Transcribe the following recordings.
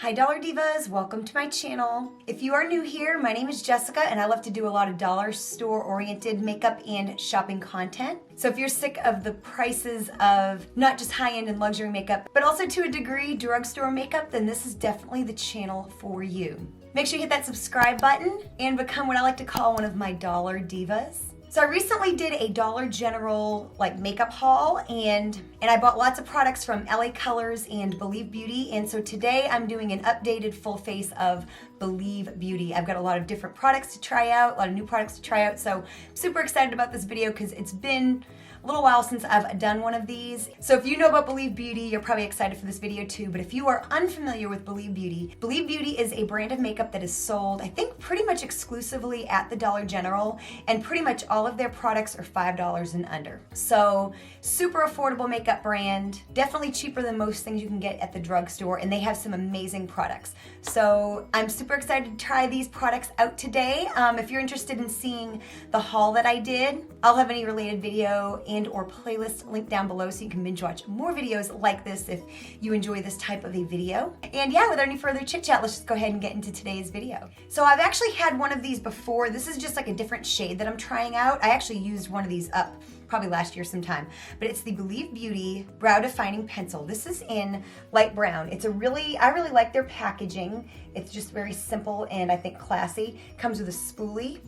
Hi Dollar Divas, welcome to my channel. If you are new here, my name is Jessica and I love to do a lot of dollar store oriented makeup and shopping content. So if you're sick of the prices of not just high-end and luxury makeup, but also to a degree drugstore makeup, then this is definitely the channel for you. Make sure you hit that subscribe button and become what I like to call one of my Dollar Divas. So I recently did a Dollar General makeup haul and I bought lots of products from LA Colors and Believe Beauty, and so today I'm doing an updated full face of Believe Beauty. I've got a lot of different products to try out, a lot of new products to try out, so I'm super excited about this video because it's been a little while since I've done one of these. So if you know about Believe Beauty, you're probably excited for this video too, but if you are unfamiliar with Believe Beauty is a brand of makeup that is sold, I think, pretty much exclusively at the Dollar General, and pretty much all of their products are $5 and under. So super affordable makeup brand, definitely cheaper than most things you can get at the drugstore, and they have some amazing products. So I'm super excited to try these products out today. If you're interested in seeing the haul that I did, I'll have any related video and or playlist linked down below so you can binge watch more videos like this if you enjoy this type of a video. And yeah, without any further chit chat, let's just go ahead and get into today's video. So I've actually had one of these before. This is just like a different shade that I'm trying out. I actually used one of these up probably last year sometime, but it's the Believe Beauty Brow Defining Pencil. This is in light brown. I really like their packaging. It's just very simple and I think classy. Comes with a spoolie,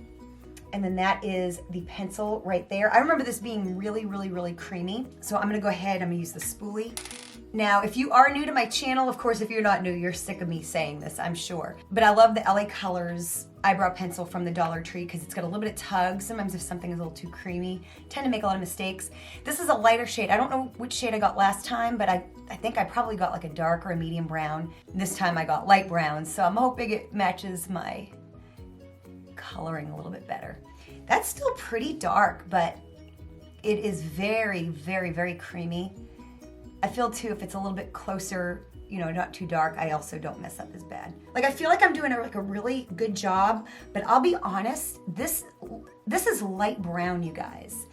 and then that is the pencil right there. I remember this being really creamy, so I'm gonna go ahead, I'm gonna use the spoolie. Now, if you are new to my channel, of course, if you're not new, you're sick of me saying this, I'm sure. But I love the LA Colors eyebrow pencil from the Dollar Tree because it's got a little bit of tug. Sometimes if something is a little too creamy, I tend to make a lot of mistakes. This is a lighter shade. I don't know which shade I got last time, but I think I probably got like a dark or a medium brown. This time I got light brown, so I'm hoping it matches my coloring a little bit better. That's still pretty dark, but it is very creamy. I feel too, if it's a little bit closer, you know, not too dark, I also don't mess up as bad. Like, I feel like I'm doing a really good job, but I'll be honest, this is light brown, you guys.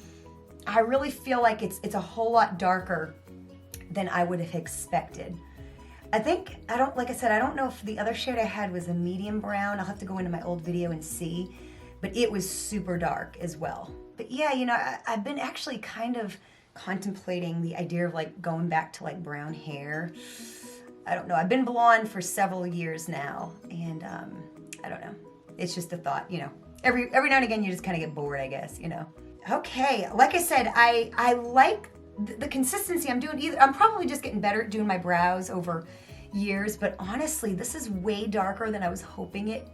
I really feel like it's a whole lot darker than I would have expected. Like I said, I don't know if the other shade I had was a medium brown. I'll have to go into my old video and see, but it was super dark as well. But yeah, you know, I've been actually kind of contemplating the idea of like going back to like brown hair. I don't know. I've been blonde for several years now, and I don't know. It's just a thought, you know. Every now and again, you just kind of get bored, I guess, you know. Okay, like I said, I like the consistency I'm doing. I'm probably just getting better at doing my brows over years, but honestly, this is way darker than I was hoping it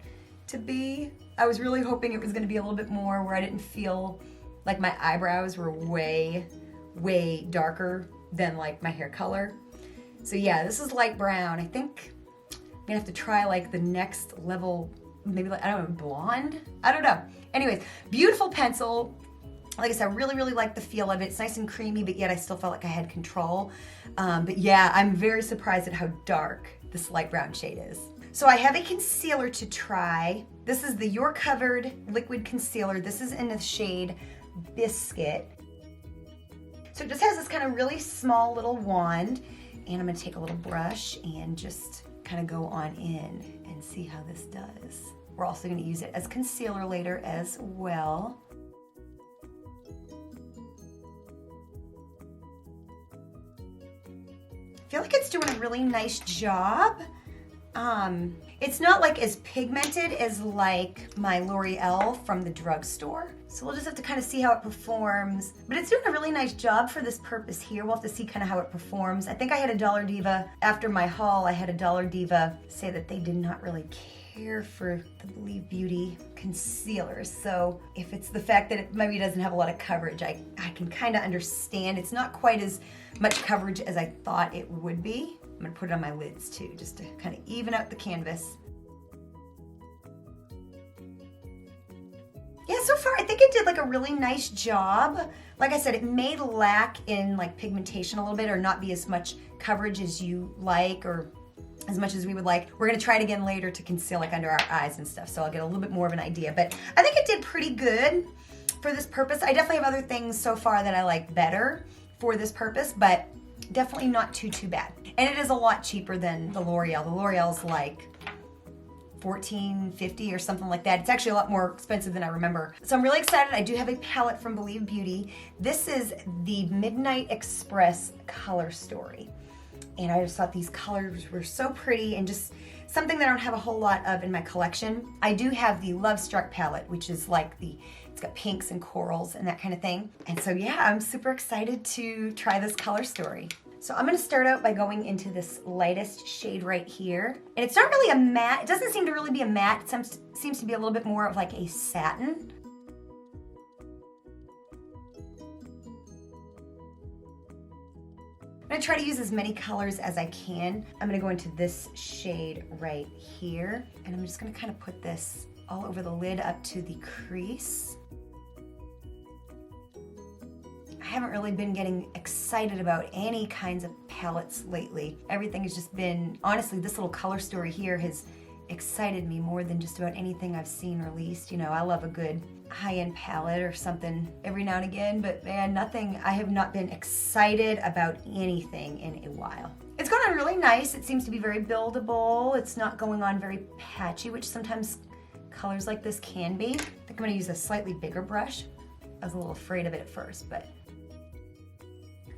to be. I was really hoping it was going to be a little bit more where I didn't feel like my eyebrows were way darker than like my hair color. So yeah, this is light brown. I think I'm gonna have to try like the next level, maybe like, I don't know, blonde? I don't know. Anyways, beautiful pencil. Like I said, I really like the feel of it. It's nice and creamy, but yet I still felt like I had control. But yeah, I'm very surprised at how dark this light brown shade is. So I have a concealer to try. This is the You're Covered Liquid Concealer. This is in the shade Biscuit. So it just has this kind of really small little wand, and I'm gonna take a little brush and just kind of go on in and see how this does. We're also gonna use it as concealer later as well. I feel like it's doing a really nice job. It's not like as pigmented as like my L'Oreal from the drugstore. So we'll just have to kind of see how it performs. But it's doing a really nice job for this purpose here. We'll have to see kind of how it performs. I think I had a Dollar Diva, after my haul, I had a Dollar Diva say that they did not really care for the Believe Beauty concealers. So if it's the fact that it maybe doesn't have a lot of coverage, I can kind of understand. It's not quite as much coverage as I thought it would be. I'm gonna put it on my lids too, just to kind of even out the canvas. Yeah, so far I think it did like a really nice job. Like I said, it may lack in like pigmentation a little bit or not be as much coverage as you like or as much as we would like. We're gonna try it again later to conceal like under our eyes and stuff, so I'll get a little bit more of an idea. But I think it did pretty good for this purpose. I definitely have other things so far that I like better for this purpose, but definitely not too bad. And it is a lot cheaper than the L'Oreal. The L'Oreal's like $14.50 or something like that. It's actually a lot more expensive than I remember. So I'm really excited. I do have a palette from Believe Beauty. This is the Midnight Express Color Story. And I just thought these colors were so pretty and just something that I don't have a whole lot of in my collection. I do have the Love Struck palette, which is like it's got pinks and corals and that kind of thing. And so yeah, I'm super excited to try this color story. So I'm gonna start out by going into this lightest shade right here. And it's not really a matte, it doesn't seem to really be a matte, it seems to be a little bit more of like a satin. I'm gonna try to use as many colors as I can. I'm gonna go into this shade right here, and I'm just gonna kind of put this all over the lid up to the crease. I haven't really been getting excited about any kinds of palettes lately. Everything has just been, honestly, this little color story here has excited me more than just about anything I've seen released. You know, I love a good high-end palette or something every now and again, but man, I have not been excited about anything in a while. It's going on really nice. It seems to be very buildable. It's not going on very patchy, which sometimes colors like this can be. I think I'm going to use a slightly bigger brush. I was a little afraid of it at first, but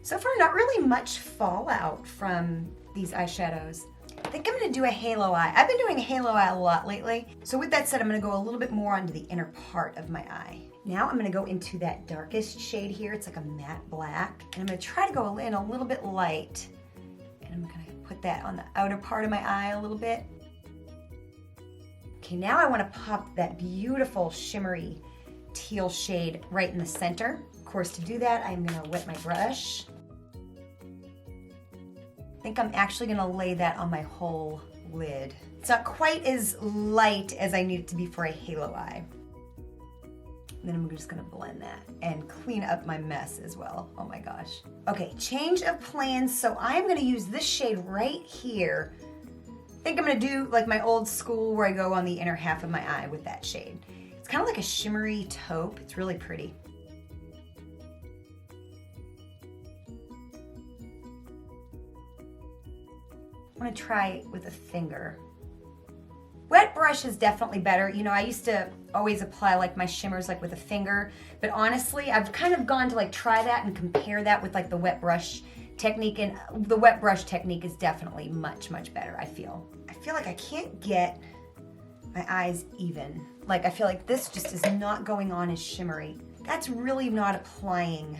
so far not really much fallout from these eyeshadows. I think I'm gonna do a halo eye. I've been doing a halo eye a lot lately. So with that said, I'm gonna go a little bit more onto the inner part of my eye. Now I'm gonna go into that darkest shade here. It's like a matte black. And I'm gonna try to go in a little bit light. And I'm gonna put that on the outer part of my eye a little bit. Okay, now I wanna pop that beautiful shimmery teal shade right in the center. Of course, to do that, I'm gonna wet my brush. I think I'm actually gonna lay that on my whole lid. It's not quite as light as I need it to be for a halo eye. And then I'm just gonna blend that and clean up my mess as well. Oh my gosh. Okay, change of plans. So I'm gonna use this shade right here. I think I'm gonna do like my old school where I go on the inner half of my eye with that shade. It's kind of like a shimmery taupe. It's really pretty. I'm gonna try with a finger. Wet brush is definitely better. You know, I used to always apply like my shimmers like with a finger, but honestly, I've kind of gone to like try that and compare that with like the wet brush technique, and the wet brush technique is definitely much better, I feel. I feel like I can't get my eyes even. Like I feel like this just is not going on as shimmery. That's really not applying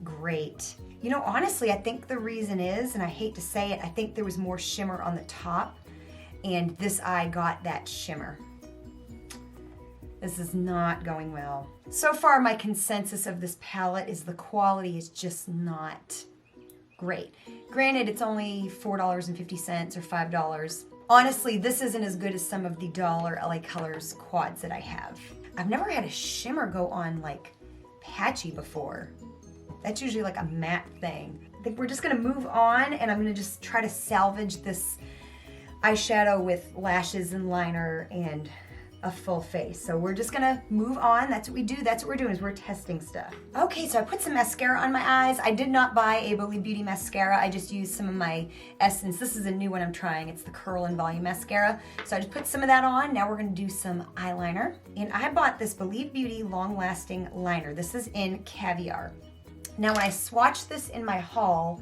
great. You know, honestly, I think the reason is, and I hate to say it, I think there was more shimmer on the top and this eye got that shimmer. This is not going well. So far, my consensus of this palette is the quality is just not great. Granted, it's only $4.50 or $5. Honestly, this isn't as good as some of the Dollar LA Colors quads that I have. I've never had a shimmer go on like patchy before. That's usually like a matte thing. I think we're just gonna move on, and I'm gonna just try to salvage this eyeshadow with lashes and liner and a full face. So we're just gonna move on. That's what we do. That's what we're doing, is we're testing stuff. Okay, so I put some mascara on my eyes. I did not buy a Believe Beauty mascara. I just used some of my Essence. This is a new one I'm trying. It's the Curl and Volume Mascara. So I just put some of that on. Now we're gonna do some eyeliner. And I bought this Believe Beauty Long Lasting Liner. This is in Caviar. Now when I swatched this in my haul,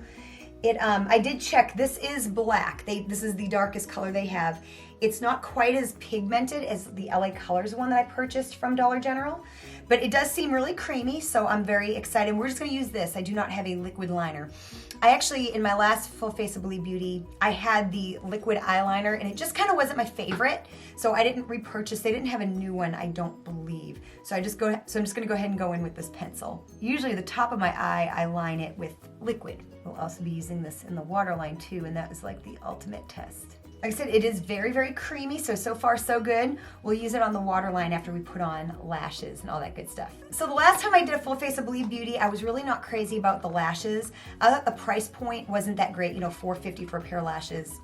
I did check, this is black. This is the darkest color they have. It's not quite as pigmented as the LA Colors one that I purchased from Dollar General, but it does seem really creamy, so I'm very excited. We're just gonna use this. I do not have a liquid liner. I actually, in my last Full Face of Believe Beauty, I had the liquid eyeliner, and it just kind of wasn't my favorite, so I didn't repurchase. They didn't have a new one, I don't believe. So I'm just gonna go ahead and go in with this pencil. Usually the top of my eye, I line it with liquid. We'll also be using this in the waterline too, and that was like the ultimate test. Like I said, it is very creamy, so far so good. We'll use it on the waterline after we put on lashes and all that good stuff. So the last time I did a Full Face of Believe Beauty, I was really not crazy about the lashes. I thought the price point wasn't that great, you know, $4.50 for a pair of lashes.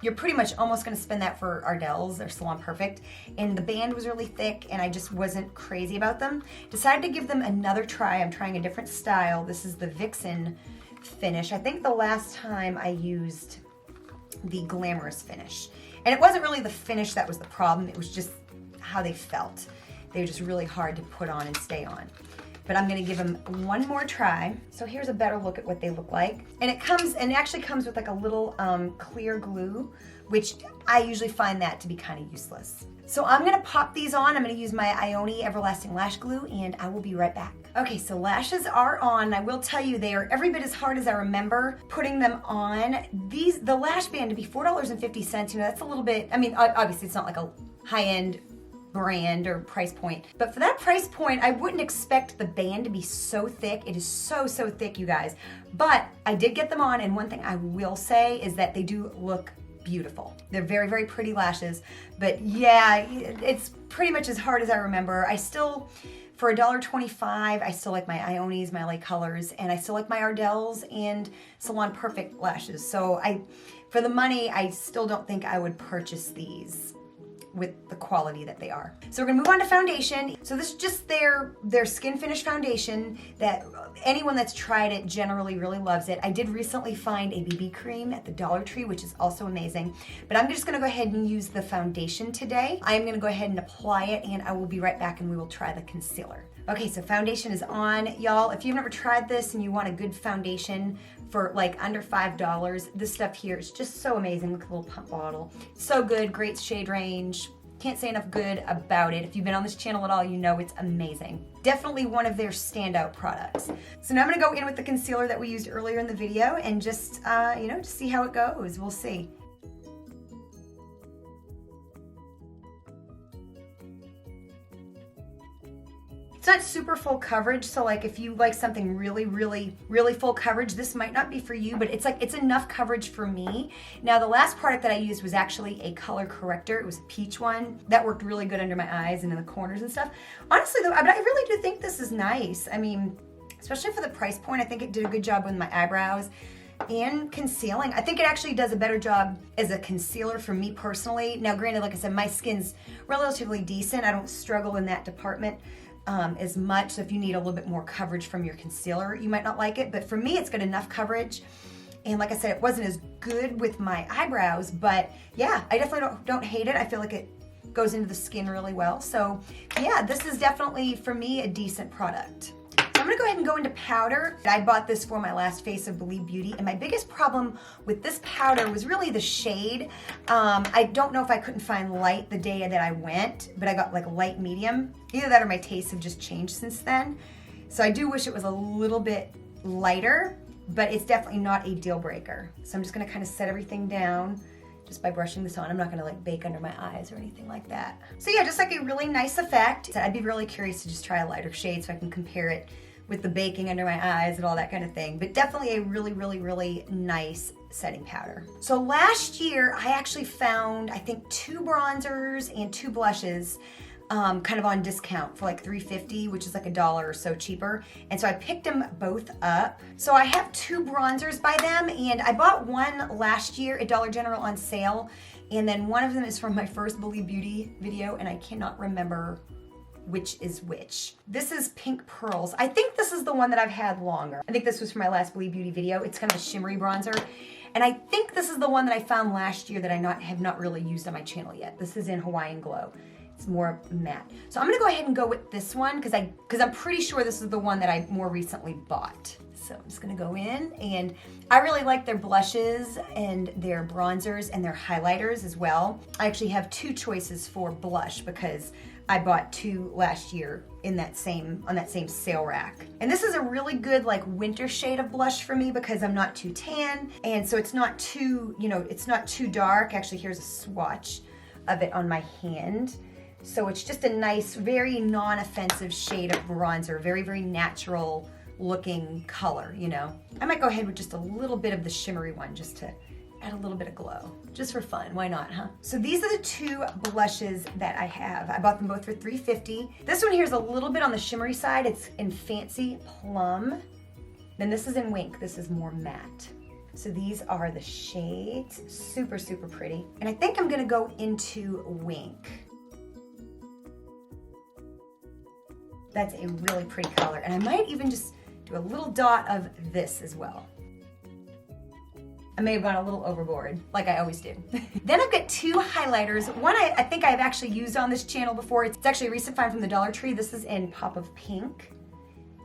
You're pretty much almost gonna spend that for Ardell's or Salon Perfect, and the band was really thick and I just wasn't crazy about them. Decided to give them another try. I'm trying a different style. This is the Vixen finish. I think the last time I used the Glamorous finish. And it wasn't really the finish that was the problem, it was just how they felt. They were just really hard to put on and stay on. But I'm gonna give them one more try. So here's a better look at what they look like. And it actually comes with like a little clear glue, which I usually find that to be kind of useless. So I'm gonna pop these on. I'm gonna use my Ioni Everlasting Lash Glue, and I will be right back. Okay, so lashes are on. I will tell you, they are every bit as hard as I remember putting them on. The lash band to be $4.50, you know, that's a little bit, I mean, obviously it's not like a high-end brand or price point, but for that price point, I wouldn't expect the band to be so thick. It is so thick, you guys. But I did get them on, and one thing I will say is that they do look beautiful. They're very pretty lashes, but yeah, it's pretty much as hard as I remember. I still, for $1.25, I still like my Ionis, my LA Colors, and I still like my Ardell's and Salon Perfect lashes. So for the money, I still don't think I would purchase these with the quality that they are. So we're gonna move on to foundation. So this is just their skin finish foundation that anyone that's tried it generally really loves it. I did recently find a BB cream at the Dollar Tree, which is also amazing, but I'm just gonna go ahead and use the foundation today. I'm gonna go ahead and apply it, and I will be right back and we will try the concealer. Okay, so foundation is on, y'all. If you've never tried this and you want a good foundation for like under $5, this stuff here is just so amazing. Look at the little pump bottle. So good, great shade range. Can't say enough good about it. If you've been on this channel at all, you know it's amazing. Definitely one of their standout products. So now I'm gonna go in with the concealer that we used earlier in the video and just, you know, just see how it goes. We'll see. It's not super full coverage, so like if you like something really full coverage, this might not be for you, but it's enough coverage for me. Now the last product that I used was actually a color corrector. It was a peach one. That worked really good under my eyes and in the corners and stuff. Honestly though, I really do think this is nice. I mean, especially for the price point, I think it did a good job with my eyebrows and concealing. I think it actually does a better job as a concealer for me personally. Now granted, like I said, my skin's relatively decent. I don't struggle in that department as much. So if you need a little bit more coverage from your concealer, you might not like it, but for me it's got enough coverage. And like I said, it wasn't as good with my eyebrows, but yeah, I definitely don't hate it. I feel like it goes into the skin really well. So yeah, this is definitely for me a decent product. So I'm gonna go ahead and go into powder. I bought this for my last Face of Believe Beauty, and my biggest problem with this powder was really the shade. I don't know if I couldn't find light the day that I went, but I got like light medium. Either that or my tastes have just changed since then. So I do wish it was a little bit lighter, but it's definitely not a deal breaker. So I'm just gonna kind of set everything down just by brushing this on. I'm not gonna like bake under my eyes or anything like that. So yeah, just like a really nice effect. I'd be really curious to just try a lighter shade so I can compare it with the baking under my eyes and all that kind of thing. But definitely a really nice setting powder. So last year, I actually found, I think 2 bronzers and 2 blushes kind of on discount for like $3.50, which is like $1 or so cheaper. And so I picked them both up. So I have 2 bronzers by them, and I bought one last year at Dollar General on sale. And then one of them is from my first Believe Beauty video, and I cannot remember which is which. This is Pink Pearls. I think this is the one that I've had longer. I think this was from my last Believe Beauty video. It's kind of a shimmery bronzer. And I think this is the one that I found last year that I have not really used on my channel yet. This is in Hawaiian Glow. It's more matte. So I'm gonna go ahead and go with this one because I'm pretty sure this is the one that I more recently bought. So I'm just gonna go in, and I really like their blushes and their bronzers and their highlighters as well. I actually have 2 choices for blush because I bought 2 last year on that same sale rack. And this is a really good like winter shade of blush for me because I'm not too tan, and so it's not too, you know, it's not too dark. Actually, here's a swatch of it on my hand. So it's just a nice, very non-offensive shade of bronzer, very natural looking color, you know. I might go ahead with just a little bit of the shimmery one just to add a little bit of glow, just for fun. Why not, huh? So these are the 2 blushes that I have. I bought them both for $3.50. This one here is a little bit on the shimmery side. It's in Fancy Plum. Then this is in Wink. This is more matte. So these are the shades. Super pretty. And I think I'm gonna go into Wink. That's a really pretty color. And I might even just do a little dot of this as well. I may have gone a little overboard, like I always do. Then I've got two highlighters. One I think I've actually used on this channel before. It's actually a recent find from the Dollar Tree. This is in Pop of Pink.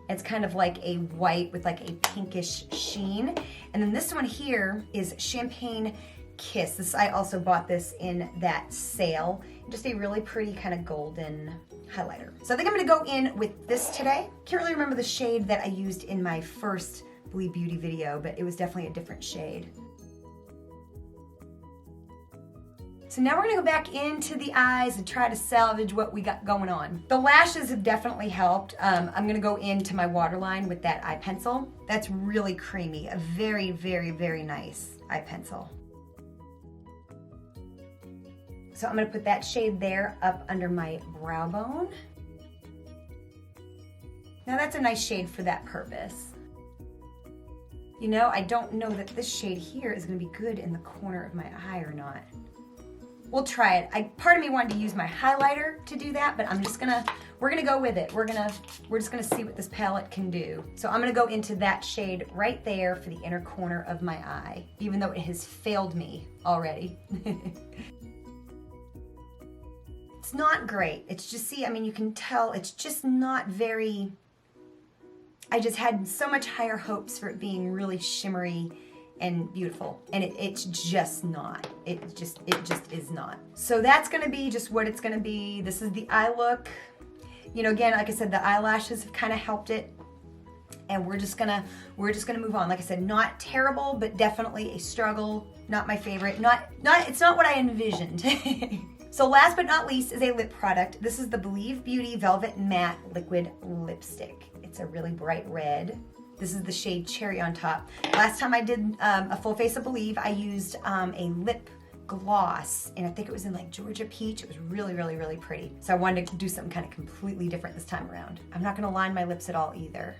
It's kind of like a white with like a pinkish sheen. And then this one here is Champagne Kiss. I also bought this in that sale. Just a really pretty kind of golden highlighter. So I think I'm gonna go in with this today. Can't really remember the shade that I used in my first Believe Beauty video, but it was definitely a different shade. So now we're gonna go back into the eyes and try to salvage what we got going on. The lashes have definitely helped. I'm gonna go into my waterline with that eye pencil. That's really creamy, a very, very, very nice eye pencil. So I'm gonna put that shade there up under my brow bone. Now that's a nice shade for that purpose. You know, I don't know that this shade here is gonna be good in the corner of my eye or not. We'll try it. Part of me wanted to use my highlighter to do that, but we're gonna go with it. We're just gonna see what this palette can do. So I'm gonna go into that shade right there for the inner corner of my eye, even though it has failed me already. It's not great. It's just, see, I mean, you can tell it's just not very, I just had so much higher hopes for it being really shimmery and beautiful, and it's just not. It just is not. So that's gonna be just what it's gonna be. This is the eye look. You know, again, like I said, the eyelashes have kind of helped it, and we're just gonna move on. Like I said, not terrible, but definitely a struggle. Not my favorite. It's not what I envisioned. So last but not least is a lip product. This is the Believe Beauty Velvet Matte Liquid Lipstick. It's a really bright red. This is the shade Cherry on top. Last time I did a full face of Believe, I used a lip gloss, and I think it was in like Georgia Peach. It was really, really, really pretty. So I wanted to do something kind of completely different this time around. I'm not gonna line my lips at all either.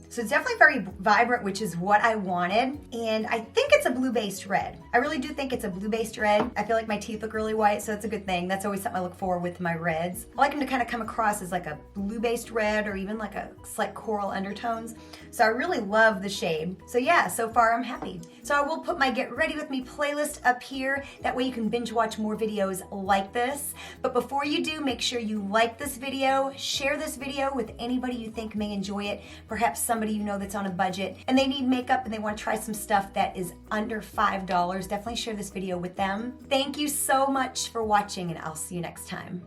So it's definitely very vibrant, which is what I wanted. And I think it's a blue-based red. I really do think it's a blue-based red. I feel like my teeth look really white, so that's a good thing. That's always something I look for with my reds. I like them to kind of come across as like a blue-based red or even like a slight coral undertones. So I really love the shade. So yeah, so far I'm happy. So I will put my Get Ready With Me playlist up here. That way you can binge watch more videos like this. But before you do, make sure you like this video, share this video with anybody you think may enjoy it. Perhaps somebody you know that's on a budget and they need makeup and they want to try some stuff that is under $5. Definitely share this video with them. Thank you so much for watching, and I'll see you next time.